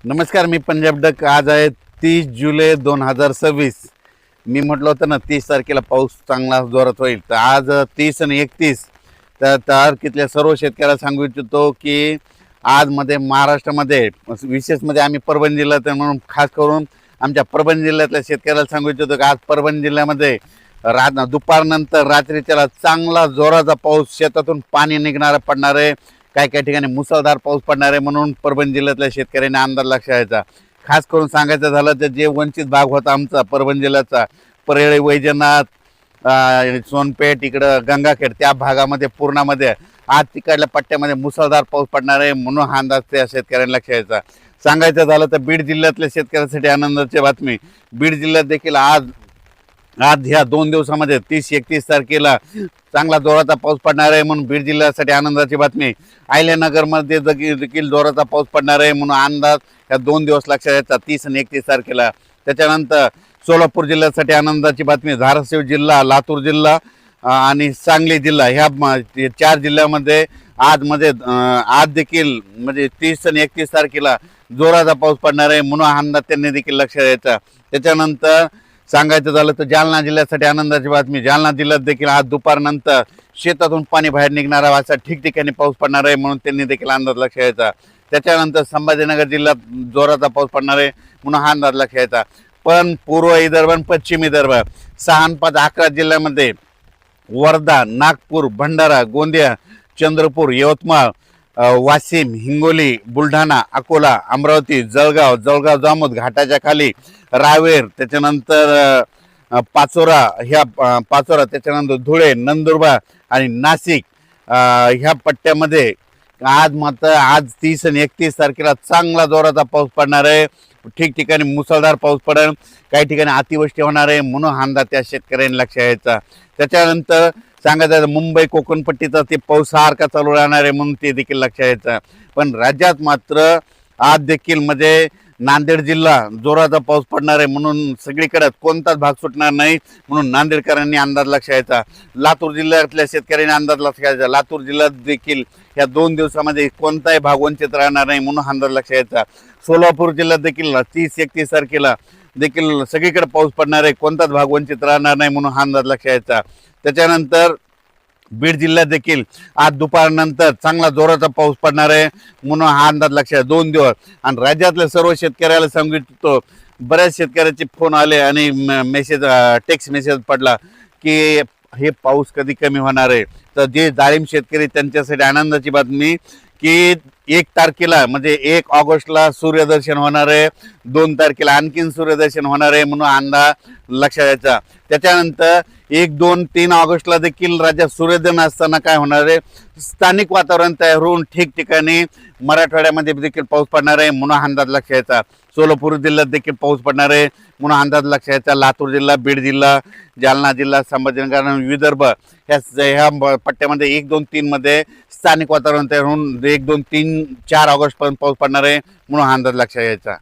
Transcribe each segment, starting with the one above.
नमस्कार, मी पंजाब डक. आज आहे 30 जुलै 2026. मी म्हटलं होतं ना 30 तारखेला पाऊस चांगला जोरात होईल. तर आज 30 आणि 31 तारखेतल्या सर्व शेतकऱ्याला सांगू इच्छितो की आज मध्ये महाराष्ट्रामध्ये विशेषमध्ये आम्ही परभणी जिल्ह्यात म्हणून खास करून आमच्या परभणी जिल्ह्यातल्या शेतकऱ्याला सांगू इच्छितो की आज परभणी जिल्ह्यामध्ये दुपारनंतर रात्रीच्याला चांगला जोराचा पाऊस, शेतातून पाणी निघणारा पडणार आहे. काही ठिकाणी मुसळधार पाऊस पडणार आहे. म्हणून परभणी जिल्ह्यातल्या शेतकऱ्यांनी अंदाज लक्षात घ्यायचा. खास करून सांगायचं झालं तर जे वंचित भाग होता आमचा परभणी जिल्ह्याचा, परळी, वैजनाथ, सोनपेठ, इकडं गंगाखेड, त्या भागामध्ये पूर्णामध्ये आज तिकडल्या पट्ट्यामध्ये मुसळधार पाऊस पडणार आहे. म्हणून हा अंदाज त्या शेतकऱ्यांना लक्षात घ्यायचा. सांगायचं झालं तर बीड जिल्ह्यातल्या शेतकऱ्यांसाठी आनंदाची बातमी. बीड जिल्ह्यात देखील आज ह्या 2 दिवसामध्ये 30-31 तारखेला चांगला जोराचा पाऊस पडणार आहे. म्हणून बीड जिल्ह्यासाठी आनंदाची बातमी. अहिल्यानगरमध्ये देखील जोराचा पाऊस पडणार आहे. म्हणून अंदाज ह्या 2 दिवस लक्षात घ्यायचा, 30 आणि 31 तारखेला. त्याच्यानंतर सोलापूर जिल्ह्यासाठी आनंदाची बातमी. धाराशिव जिल्हा, लातूर जिल्हा आणि सांगली जिल्हा, ह्या 4 जिल्ह्यामध्ये आज देखील म्हणजे 30 आणि 31 तारखेला जोराचा पाऊस पडणार आहे. म्हणून हा अंदाज त्यांनी देखील लक्षात घ्यायचा. त्याच्यानंतर सांगायचं झालं तर जालना जिल्ह्यासाठी आनंदाची बातमी. जालना जिल्ह्यात देखील आज दुपारनंतर शेतातून पाणी बाहेर निघणारा असा ठिकठिकाणी पाऊस पडणार आहे. म्हणून त्यांनी देखील अंदाज लक्षात घ्यायचा. त्याच्यानंतर संभाजीनगर जिल्ह्यात जोराचा पाऊस पडणार आहे. म्हणून हा अंदाज लक्षात घ्यायचा. पण पूर्व विदर्भ आणि पश्चिम विदर्भ 6 आणि 5 11 जिल्ह्यामध्ये वर्धा, नागपूर, भंडारा, गोंदिया, चंद्रपूर, यवतमाळ, वाशिम, हिंगोली, बुलढाणा, अकोला, अमरावती, जळगाव, जामोद, घाटाच्या खाली, रावेर, त्याच्यानंतर पाचोरा, त्याच्यानंतर धुळे, नंदुरबार आणि नाशिक, ह्या पट्ट्यामध्ये आज 30 आणि 31 तारखेला चांगला जोराचा पाऊस पडणार आहे. ठिकठिकाणी मुसळधार पाऊस पडेल. काही ठिकाणी अतिवृष्टी होणार आहे. म्हणून हा अंदाज त्या शेतकऱ्यांनी लक्षात घ्यायचा. त्याच्यानंतर सांगायचं मुंबई कोकणपट्टीचा ते पाऊस सारखा चालू राहणार आहे. म्हणून ते देखील लक्षात घ्यायचं. पण राज्यात मात्र आज देखील म्हणजे नांदेड जिल्हा जोराचा पाऊस पडणार आहे. म्हणून सगळीकडे कोणताच भाग सुटणार नाही. म्हणून नांदेडकरांनी अंदाज लक्षात घ्यायचा. लातूर जिल्ह्यातल्या शेतकऱ्यांनी अंदाज लक्षात घ्यायचा. लातूर जिल्ह्यात देखील या 2 दिवसामध्ये कोणताही भाग वंचित राहणार नाही. म्हणून अंदाज लक्षात घ्यायचा. सोलापूर जिल्ह्यात देखील 30-31 तारखेला देखील सगळीकडे पाऊस पडणार आहे. कोणताच भाग वंचित राहणार नाही. म्हणून हा अंदाज लक्षात घ्यायचा. त्याच्यानंतर बीड जिल्ह्यात देखील आज दुपारनंतर चांगला जोराचा पाऊस पडणार आहे. म्हणून हा अंदाज लक्षात 2 दिवस. आणि राज्यातल्या सर्व शेतकऱ्याला सांगितलं, बऱ्याच शेतकऱ्याचे फोन आले आणि टेक्स्ट मेसेज पडला की हे पाऊस कधी कमी होणार आहे. तर जे डाळिंब शेतकरी त्यांच्यासाठी आनंदाची बातमी की 1 तारखेला म्हणजे 1 ऑगस्टला सूर्यदर्शन होणार आहे. 2 तारखेला आणखीन सूर्यदर्शन होणार आहे. म्हणून अंदाज लक्षात घ्यायचा. त्याच्यानंतर 1, 2, 3 ऑगस्टला देखील राज्यात सूर्योदय असताना काय होणार आहे, स्थानिक वातावरण तयार होऊन ठिकठिकाणी मराठवाड्यामध्ये देखील पाऊस पडणार आहे. म्हणून अंदाज लक्षात घ्यायचा. सोलापूर जिल्ह्यात देखील पाऊस पडणार आहे. म्हणून अंदाज लक्षात घ्यायचा. लातूर जिल्हा, बीड जिल्हा, जालना जिल्हा, संभाजीनगर आणि विदर्भ ह्या पट्ट्यामध्ये 1, 2, 3 मध्ये स्थानिक वातावरण तयार होऊन 1, 2, 3, 4 ऑगस्टपर्यंत पाऊस पडणार आहे. म्हणून अंदाज लक्षात घ्यायचा.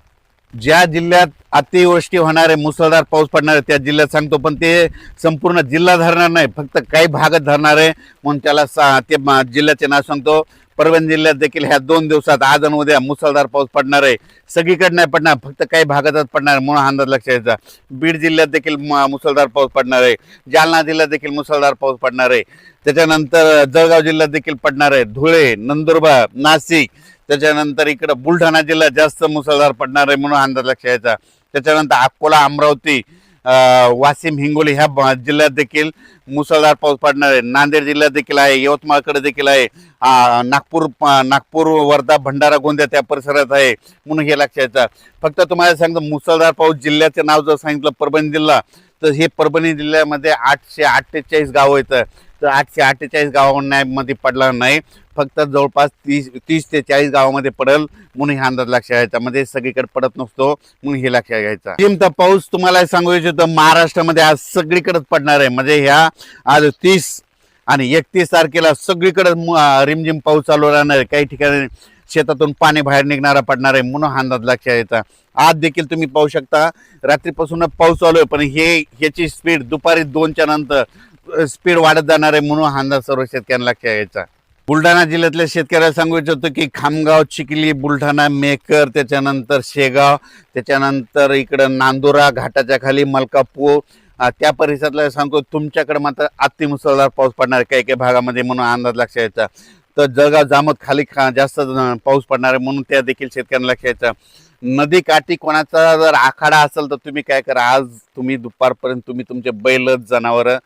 ज्या जिल्ह्यात अतिवृष्टी होणार आहे, मुसळधार पाऊस पडणार आहे, त्या जिल्ह्यात सांगतो. पण ते संपूर्ण जिल्हा धरणार नाही, फक्त काही भागच धरणार आहे. म्हणून त्याला ते जिल्ह्याचे नाव सांगतो. परभणी जिल्ह्यात देखील ह्या 2 दिवसात आज आणि उद्या मुसळधार पाऊस पडणार आहे. सगळीकडे नाही पडणार, फक्त काही भागातच पडणार. म्हणून अंदाज लक्षात घ्यायचा. बीड जिल्ह्यात देखील मुसळधार पाऊस पडणार आहे. जालना जिल्ह्यात देखील मुसळधार पाऊस पडणार आहे. त्याच्यानंतर जळगाव जिल्ह्यात देखील पडणार आहे. धुळे, नंदुरबार, नाशिक, त्याच्यानंतर इकडं बुलढाणा जिल्ह्यात जास्त मुसळधार पडणार आहे. म्हणून अंदाज लक्षात घ्यायचा. त्याच्यानंतर अकोला, अमरावती, वाशिम, हिंगोली ह्या जिल्ह्यात देखील मुसळधार पाऊस पडणार आहे. नांदेड जिल्ह्यात देखील आहे. यवतमाळकडे देखील आहे. नागपूर, वर्धा, भंडारा, गोंदिया त्या परिसरात आहे. म्हणून हे लक्षात घ्यायचं. फक्त तुम्हाला सांगतो, मुसळधार पाऊस जिल्ह्याचे नाव जर सांगितलं परभणी जिल्हा, तर हे परभणी जिल्ह्यामध्ये 848 गावं येतं. तर 848 गावांमध्ये पडला नाही, फक्त जवळपास 30 ते 40 गावामध्ये पडेल. म्हणून हा अंदाज लक्षात घ्यायचा. म्हणजे सगळीकडे पडत नसतो. म्हणून हे लक्षात घ्यायचा. जिमचा पाऊस तुम्हाला सांगू इच्छितो, महाराष्ट्रामध्ये आज सगळीकडेच पडणार आहे. म्हणजे ह्या आज 30 आणि 31 तारखेला सगळीकडे रिमझिम पाऊस चालू राहणार आहे. काही ठिकाणी शेतातून पाणी बाहेर निघणारा पडणार आहे. म्हणून हा अंदाज लक्षात घ्यायचा. आज देखील तुम्ही पाहू शकता, रात्रीपासून पाऊस चालू आहे. पण ह्याची स्पीड दुपारी 2च्या नंतर स्पीड वाढत जाणार आहे. म्हणून हा अंदाज सर्व शेतकऱ्यांना लक्षात घ्यायचा. बुलढाणा जिल्ह्यातल्या शेतकऱ्याला सांगू इच्छितो की खामगाव, चिखली, बुलढाणा, मेकर, त्याच्यानंतर शेगाव, त्याच्यानंतर इकडं नांदुरा घाटाच्या खाली मलकापूर, त्या परिसरातला सांगतो तुमच्याकडे मात्र अतिमुसळधार पाऊस पडणार आहे काही काही भागामध्ये म्हणून अंदाज लक्षात यायचा. तर जळगाव जामोद खाली जास्त पाऊस पडणार आहे म्हणून त्या देखील शेतकऱ्यांना लक्षात यायचं. नदी काठी कोणाचा जर आखाडा असेल तर तुम्ही काय करा, आज तुम्ही दुपारपर्यंत तुम्ही तुमचे बैल जनावरं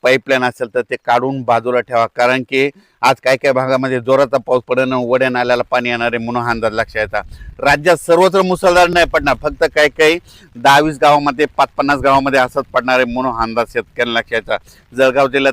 पाईपलाईन असेल तर ते काढून बाजूला ठेवा, कारण की आज काय काय भागामध्ये जोराचा पाऊस पडणं, वड्या नाल्याला पाणी येणार आहे म्हणून अंदाज लक्षात येतात. राज्यात सर्वत्र मुसळधार नाही पडणार, फक्त काही काही 10-20 गावामध्ये 5-50 गावामध्ये असंच पडणार आहे म्हणून अंदाज शेतकऱ्यांना लक्षात येतात. जळगाव जिल्ह्यातल्या